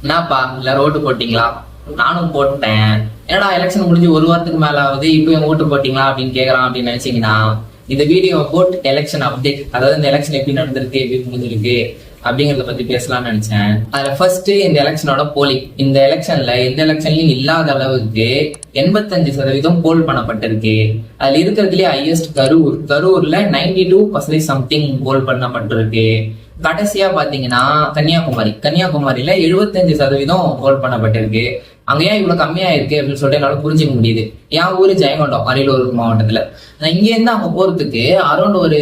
என்னப்பா எல்லாரும் ஓட்டு போட்டீங்களா? நானும் போட்டேன். என்னடா எலெக்ஷன் முடிஞ்சு ஒரு வாரத்துக்கு மேல ஆகுது, இப்பயும் ஓட்டு போட்டீங்களா அப்படின்னு கேக்குறான் அப்படின்னு நினைச்சீங்கன்னா, இந்த வீடியோ போட் எலெக்ஷன் அப்டேட், அதாவது இந்த எலெக்ஷன் எப்படி நடந்திருக்கு, எப்படி முடிஞ்சிருக்கு அப்படிங்கறத பத்தி பேசலாம்னு நினைச்சேன். அதுல ஃபர்ஸ்ட் இந்த எலெக்ஷனோட போலிங். இந்த எலெக்ஷன்ல எந்த எலெக்ஷன்லயும் இல்லாத அளவுக்கு 85% போல் பண்ணப்பட்டிருக்கு. அதுல இருக்கிறதுலயே ஹையஸ்ட் கரூர்ல 92% சம்திங் போல் பண்ணப்பட்டிருக்கு. கடைசியா பாத்தீங்கன்னா கன்னியாகுமரியில 75% போல் பண்ணப்பட்டிருக்கு. அங்க ஏன் இவ்வளவு கம்மியா இருக்கு அப்படின்னு சொல்லிட்டு என்னால புரிஞ்சுக்க முடியுது. என் ஊரு ஜெயங்கொண்டம், அரியலூர் மாவட்டத்துல. இங்க இருந்து அங்க போறதுக்கு அரௌண்ட் ஒரு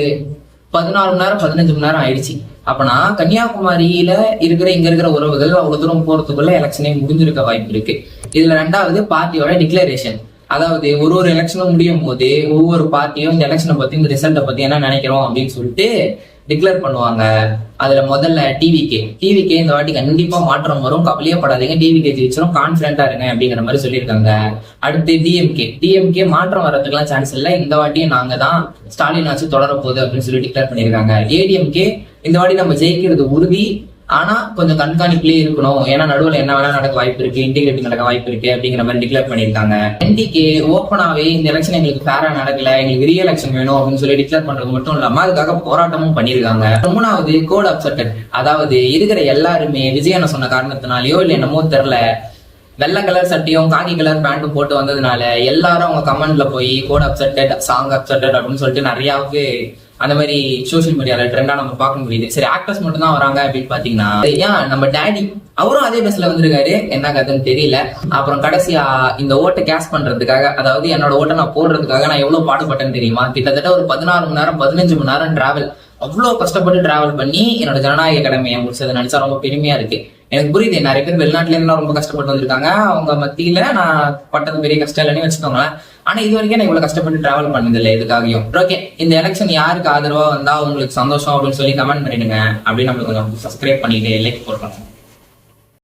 14 மணி நேரம் 15 மணி நேரம் ஆயிடுச்சு. அப்பனா கன்னியாகுமரியில இங்க இருக்கிற உறவுகள் அவ்வளவு தூரம் போறதுக்குள்ள எலெக்ஷனே முடிஞ்சிருக்க வாய்ப்பு இருக்கு. இதுல ரெண்டாவது பார்ட்டியோட டிக்ளரேஷன். அதாவது ஒரு எலெக்ஷனும் முடியும் போது ஒவ்வொரு பார்ட்டியும் இந்த எலெக்ஷனை பத்தி இந்த ரிசல்ட்டை பத்தி என்ன நினைக்கிறோம் அப்படின்னு சொல்லிட்டு டிக்ளேர் பண்ணுவாங்க. அதுல முதல்ல டிவிகே இந்த வாட்டி கண்டிப்பா மாற்றம் வரும், கவலையப்படாதீங்க, டிவிகே ஜெயிச்சிடும், கான்பிடண்டா இருங்க அப்படிங்கிற மாதிரி சொல்லியிருக்காங்க. அடுத்து டிஎம்கே மாற்றம் வர்றதுக்குலாம் சான்ஸ் இல்லை, இந்த வாட்டியும் நாங்க தான், ஸ்டாலின் ஆச்சு தொடர போகுது அப்படின்னு சொல்லி டிக்ளேர் பண்ணியிருக்காங்க. ஏடிஎம்கே இந்த வாட்டி நம்ம ஜெயிக்கிறது உறுதி, ஆனா கொஞ்சம் கண்காணிப்புலயே இருக்கணும், ஏன்னா நடுவில் என்ன வேணா நடக்க வாய்ப்பு இருக்கு, இன்டிகிரேட்டிங் நடக்க வாய்ப்பு இருக்கு அப்படிங்கிற மாதிரி டிக்ளேர் பண்ணியிருக்காங்க. என்டிகே ஓப்பனாவே இந்த எலெக்ஷன் எங்களுக்கு ஃபேரா நடக்கல, எங்களுக்கு ரீ எலெக்ஷன் வேணும் அப்படின்னு சொல்லி டிக்ளேர் பண்றது மட்டும் இல்லாம அதுக்காக போராட்டமும் பண்ணியிருக்காங்க. மூணாவது கோட் அப்செட்டட், அதாவது இருக்கிற எல்லாருமே விஜயனை சொன்ன காரணத்தினாலயோ இல்ல என்னமோ தெரியல, வெள்ளை கலர் சட்டையும் காக்கி கலர் பேண்ட்டும் போட்டு வந்ததுனால எல்லாரும் அவங்க கமெண்ட்ல போய் கோட் அப்செட்டட், சாங் அப்செட்டட் அப்படின்னு சொல்லிட்டு நிறையாவுக்கு அந்த மாதிரி சோசியல் மீடியால ட்ரெண்டா நம்ம பார்க்க முடியுது. சரி, ஆக்டர்ஸ் மட்டும் தான் வராங்க அப்படின்னு பாத்தீங்கன்னா, ஏன் நம்ம டேடி அவரும் அதே பஸ்ல வந்திருக்காரு, என்ன கதைன்னு தெரியல. அப்புறம் கடைசியா இந்த ஓட்டை கேஷ் பண்றதுக்காக, அதாவது என்னோட ஓட்டை நான் போடுறதுக்காக நான் எவ்வளவு பாடுபட்டேன்னு தெரியுமா? கிட்டத்தட்ட ஒரு 16 மணி நேரம் 15 மணி நேரம் டிராவல், அவ்வளவு கஷ்டப்பட்டு டிராவல் பண்ணி என்னோட ஜனநாயக கடமையை முடிச்சது நினைச்சா ரொம்ப பெருமையா இருக்கு. எனக்கு புரியுது, நிறைய பேர் வெளிநாட்டுல இருந்து ரொம்ப கஷ்டப்பட்டு வந்திருக்காங்க, அவங்க மத்தியில நான் பட்டது பெரிய கஷ்டம் இல்லைன்னு வச்சுக்கோங்களேன். ஆனா இது வரைக்கும் நான் இவ்வளவு கஷ்டப்பட்டு டிராவல் பண்ணது இல்லை எதுக்காகவும். ஓகே, இந்த எலெக்ஷன் யாருக்கு ஆதரவா வந்தா உங்களுக்கு சந்தோஷம் அப்படின்னு சொல்லி கமெண்ட் பண்ணிடுங்க. அப்படின்னு நம்ம கொஞ்சம் சப்ஸ்கிரைப் பண்ணிட்டு லைக் போடுறோம்.